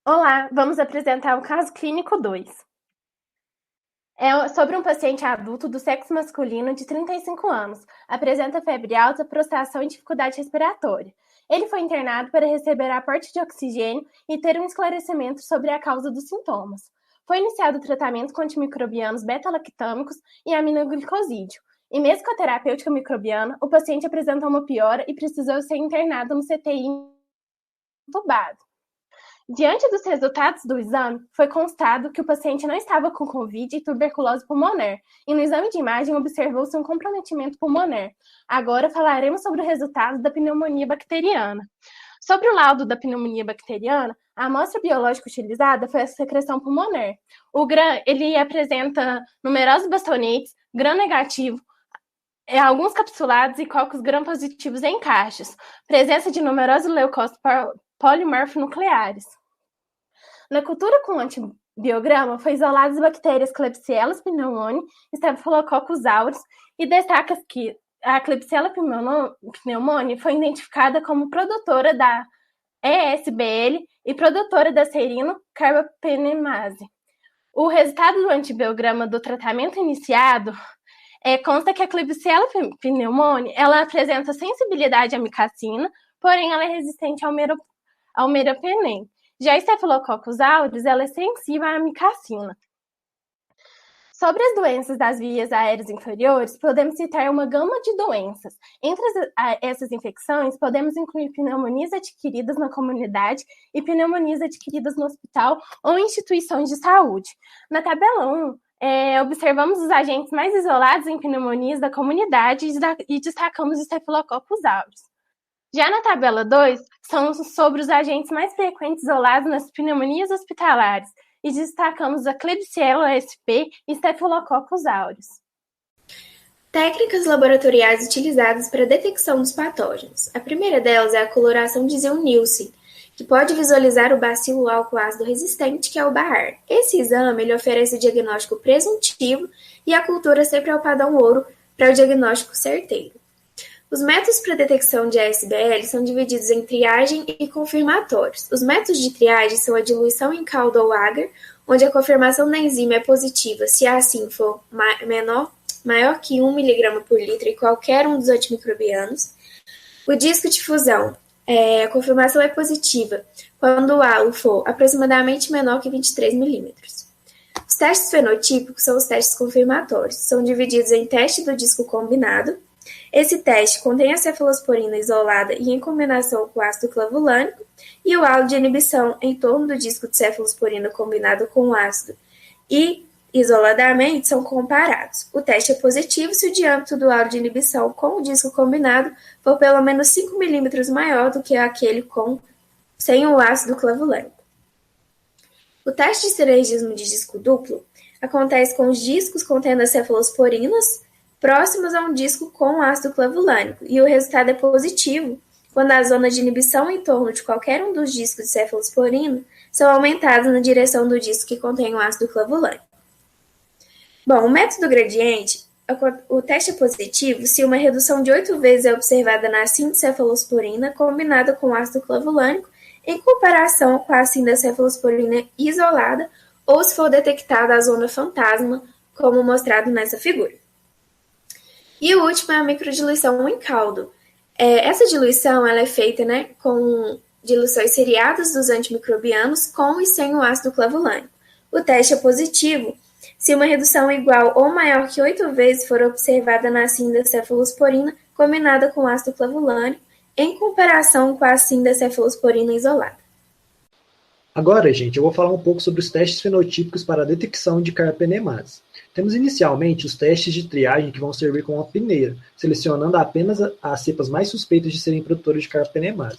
Olá, vamos apresentar o caso clínico 2. É sobre um paciente adulto do sexo masculino de 35 anos. Apresenta febre alta, prostração e dificuldade respiratória. Ele foi internado para receber aporte de oxigênio e ter um esclarecimento sobre a causa dos sintomas. Foi iniciado o tratamento com antimicrobianos beta-lactâmicos e aminoglicosídeo. Em mescoterapêutica microbiana, o paciente apresentou uma piora e precisou ser internado no CTI entubado. Diante dos resultados do exame, foi constado que o paciente não estava com Covid e tuberculose pulmonar, e no exame de imagem observou-se um comprometimento pulmonar. Agora falaremos sobre o resultado da pneumonia bacteriana. Sobre o laudo da pneumonia bacteriana, a amostra biológica utilizada foi a secreção pulmonar. Ele apresenta numerosos bastonetes, gram-negativo, alguns capsulados e cocos gram-positivos em caixas, presença de numerosos leucócitos polimorfonucleares. Na cultura com antibiograma, foi isoladas as bactérias Klebsiella pneumoniae e Staphylococcus aureus, e destaca que a Klebsiella pneumoniae foi identificada como produtora da ESBL e produtora da serino-carbapenemase. O resultado do antibiograma do tratamento iniciado consta que a Klebsiella pneumoniae ela apresenta sensibilidade à micacina, porém ela é resistente ao meropenem. Já a Staphylococcus aureus ela é sensível à amicacina. Sobre as doenças das vias aéreas inferiores, podemos citar uma gama de doenças. Entre essas infecções, podemos incluir pneumonias adquiridas na comunidade e pneumonias adquiridas no hospital ou instituições de saúde. Na tabela 1, observamos os agentes mais isolados em pneumonias da comunidade e destacamos o Staphylococcus aureus. Já na tabela 2, são sobre os agentes mais frequentes isolados nas pneumonias hospitalares, e destacamos a Klebsiella sp e Staphylococcus aureus. Técnicas laboratoriais utilizadas para a detecção dos patógenos. A primeira delas é a coloração de Zeun-Nielsen, que pode visualizar o bacilo álcool ácido resistente, que é o Bahar. Esse exame ele oferece o diagnóstico presuntivo e a cultura sempre é o padrão ouro para o diagnóstico certeiro. Os métodos para detecção de ASBL são divididos em triagem e confirmatórios. Os métodos de triagem são a diluição em caldo ou agar, onde a confirmação da enzima é positiva se assim for maior que 1 mg por litro em qualquer um dos antimicrobianos. O disco de fusão, a confirmação é positiva quando o halo for aproximadamente menor que 23 milímetros. Os testes fenotípicos são os testes confirmatórios. São divididos em teste do disco combinado. Esse teste contém a cefalosporina isolada e em combinação com o ácido clavulânico e o halo de inibição em torno do disco de cefalosporina combinado com o ácido e, isoladamente, são comparados. O teste é positivo se o diâmetro do halo de inibição com o disco combinado for pelo menos 5 milímetros maior do que aquele sem o ácido clavulânico. O teste de sinergismo de disco duplo acontece com os discos contendo as cefalosporinas próximos a um disco com ácido clavulânico, e o resultado é positivo quando as zonas de inibição em torno de qualquer um dos discos de cefalosporina são aumentadas na direção do disco que contém o ácido clavulânico. Bom, o método gradiente, o teste é positivo se uma redução de 8 vezes é observada na cefalosporina combinada com ácido clavulânico em comparação com a cefalosporina isolada ou se for detectada a zona fantasma, como mostrado nessa figura. E o último é a microdiluição em caldo. Essa diluição ela é feita com diluições seriadas dos antimicrobianos com e sem o ácido clavulânico. O teste é positivo se uma redução igual ou maior que 8 vezes for observada na cefalosporina combinada com ácido clavulânico em comparação com a cefalosporina isolada. Agora, gente, eu vou falar um pouco sobre os testes fenotípicos para a detecção de carbapenemase. Temos inicialmente os testes de triagem que vão servir como uma peneira, selecionando apenas as cepas mais suspeitas de serem produtoras de carbapenemase.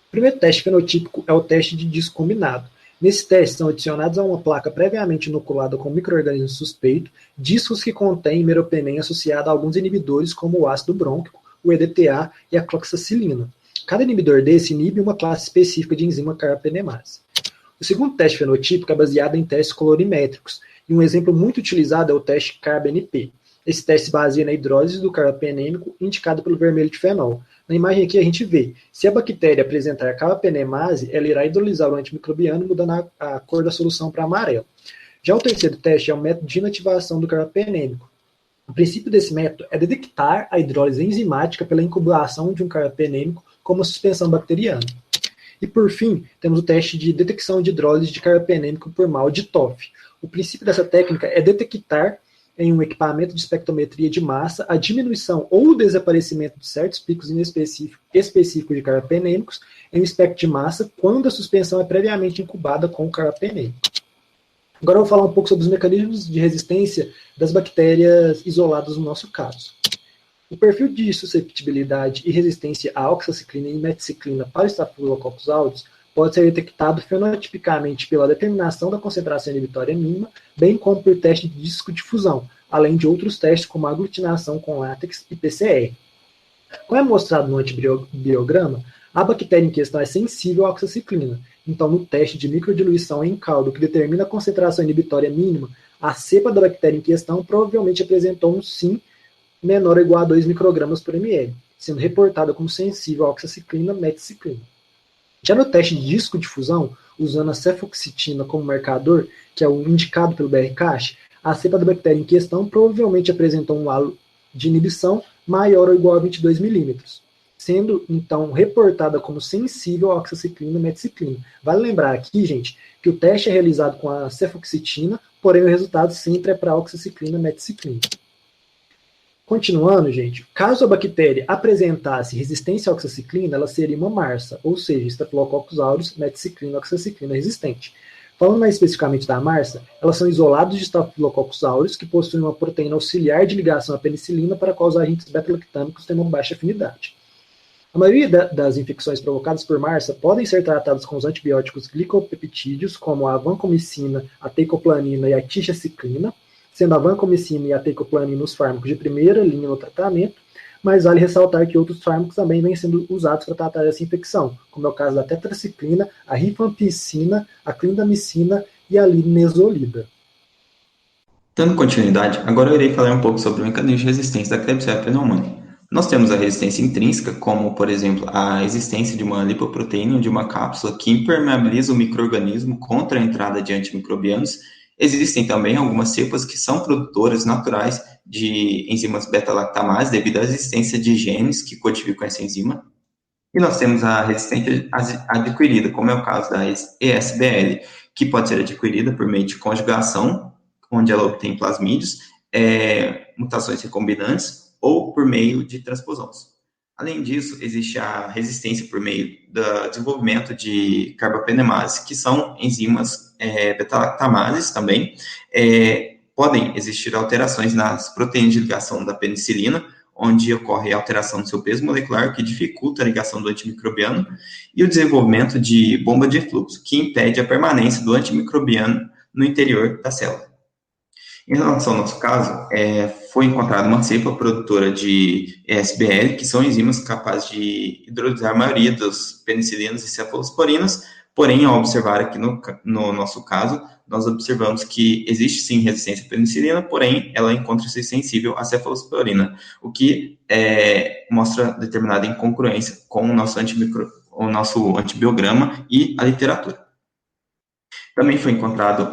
O primeiro teste fenotípico é o teste de disco combinado. Nesse teste são adicionados a uma placa previamente inoculada com micro-organismo suspeito, discos que contêm meropenem associado a alguns inibidores como o ácido brônquico, o EDTA e a cloxacilina. Cada inibidor desse inibe uma classe específica de enzima carbapenemase. O segundo teste fenotípico é baseado em testes colorimétricos, e um exemplo muito utilizado é o teste CARB-NP. Esse teste se baseia na hidrólise do carbapenêmico indicada pelo vermelho de fenol. Na imagem aqui a gente vê, se a bactéria apresentar carbapenemase, ela irá hidrolisar o antimicrobiano, mudando a cor da solução para amarelo. Já o terceiro teste é o método de inativação do carbapenêmico. O princípio desse método é detectar a hidrólise enzimática pela incubação de um carbapenêmico com uma suspensão bacteriana. E por fim, temos o teste de detecção de hidrólise de carbapenêmico por mal de TOF. O princípio dessa técnica é detectar em um equipamento de espectrometria de massa a diminuição ou o desaparecimento de certos picos específicos de carbapenêmicos em um espectro de massa quando a suspensão é previamente incubada com o carbapenêmico. Agora eu vou falar um pouco sobre os mecanismos de resistência das bactérias isoladas no nosso caso. O perfil de susceptibilidade e resistência à oxaciclina e meticiclina para o Staphylococcus aureus pode ser detectado fenotipicamente pela determinação da concentração inibitória mínima, bem como por teste de disco de fusão, além de outros testes como aglutinação com látex e PCR. Como é mostrado no antibiograma, a bactéria em questão é sensível à oxaciclina. Então, no teste de microdiluição em caldo que determina a concentração inibitória mínima, a cepa da bactéria em questão provavelmente apresentou um SIM menor ou igual a 2 microgramas por ml, sendo reportada como sensível à oxaciclina, meticiclina. Já no teste de disco de fusão, usando a cefoxitina como marcador, que é o indicado pelo BR-Cache, a cepa da bactéria em questão provavelmente apresentou um halo de inibição maior ou igual a 22 milímetros, sendo, então, reportada como sensível à oxaciclina e meticiclina. Vale lembrar aqui, gente, que o teste é realizado com a cefoxitina, porém o resultado sempre é para a oxaciclina e meticiclina. Continuando, gente, caso a bactéria apresentasse resistência à oxaciclina, ela seria uma MARSA, ou seja, Staphylococcus aureus meticiclina oxaciclina resistente. Falando mais especificamente da MARSA, elas são isolados de Staphylococcus aureus que possuem uma proteína auxiliar de ligação à penicilina para qual os agentes beta-lactâmicos têm uma baixa afinidade. A maioria das infecções provocadas por MARSA podem ser tratadas com os antibióticos glicopeptídeos, como a vancomicina, a teicoplanina e a tigecyclina, sendo a vancomicina e a teicoplanina os fármacos de primeira linha no tratamento, mas vale ressaltar que outros fármacos também vêm sendo usados para tratar essa infecção, como é o caso da tetraciclina, a rifampicina, a clindamicina e a linezolida. Dando continuidade, agora eu irei falar um pouco sobre o mecanismo de resistência da Klebsiella pneumoniae. Nós temos a resistência intrínseca, como, por exemplo, a existência de uma lipoproteína ou de uma cápsula que impermeabiliza o micro-organismo contra a entrada de antimicrobianos. Existem também algumas cepas que são produtoras naturais de enzimas beta-lactamase devido à existência de genes que codificam essa enzima. E nós temos a resistência adquirida, como é o caso da ESBL, que pode ser adquirida por meio de conjugação, onde ela obtém plasmídios, mutações recombinantes ou por meio de transposões. Além disso, existe a resistência por meio do desenvolvimento de carbapenemase, que são enzimas beta-lactamases também. Podem existir alterações nas proteínas de ligação da penicilina, onde ocorre a alteração do seu peso molecular, que dificulta a ligação do antimicrobiano, e o desenvolvimento de bomba de efluxo, que impede a permanência do antimicrobiano no interior da célula. Em relação ao nosso caso, foi encontrada uma cepa produtora de ESBL, que são enzimas capazes de hidrolisar a maioria dos penicilinos e cefalosporinas, porém, ao observar aqui no nosso caso, nós observamos que existe sim resistência à penicilina, porém, ela encontra-se sensível à cefalosporina, o que mostra determinada incongruência com o nosso antibiograma e a literatura. Também foi encontrado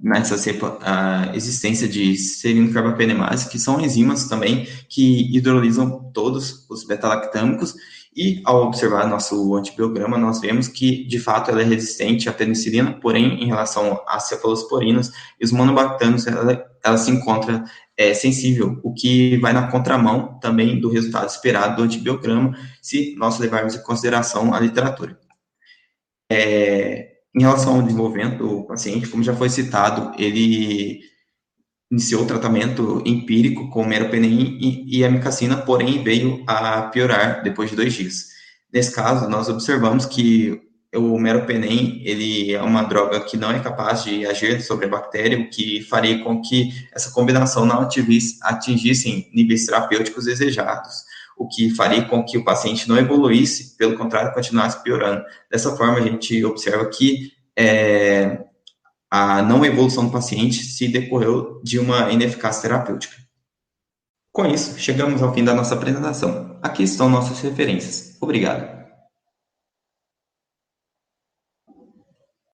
nessa cepa, a existência de serinocarbapenemase, que são enzimas também que hidrolisam todos os beta-lactâmicos, e ao observar nosso antibiograma, nós vemos que, de fato, ela é resistente à penicilina, porém, em relação às cefalosporinas e os monobactâmicos, ela se encontra sensível, o que vai na contramão também do resultado esperado do antibiograma, se nós levarmos em consideração a literatura. Em relação ao desenvolvimento do paciente, como já foi citado, ele iniciou o tratamento empírico com meropenem e amikacina, porém veio a piorar depois de 2 dias. Nesse caso, nós observamos que o meropenem, ele é uma droga que não é capaz de agir sobre a bactéria, o que faria com que essa combinação não atingisse níveis terapêuticos desejados, o que faria com que o paciente não evoluísse, pelo contrário, continuasse piorando. Dessa forma, a gente observa que a não evolução do paciente se decorreu de uma ineficácia terapêutica. Com isso, chegamos ao fim da nossa apresentação. Aqui estão nossas referências. Obrigado.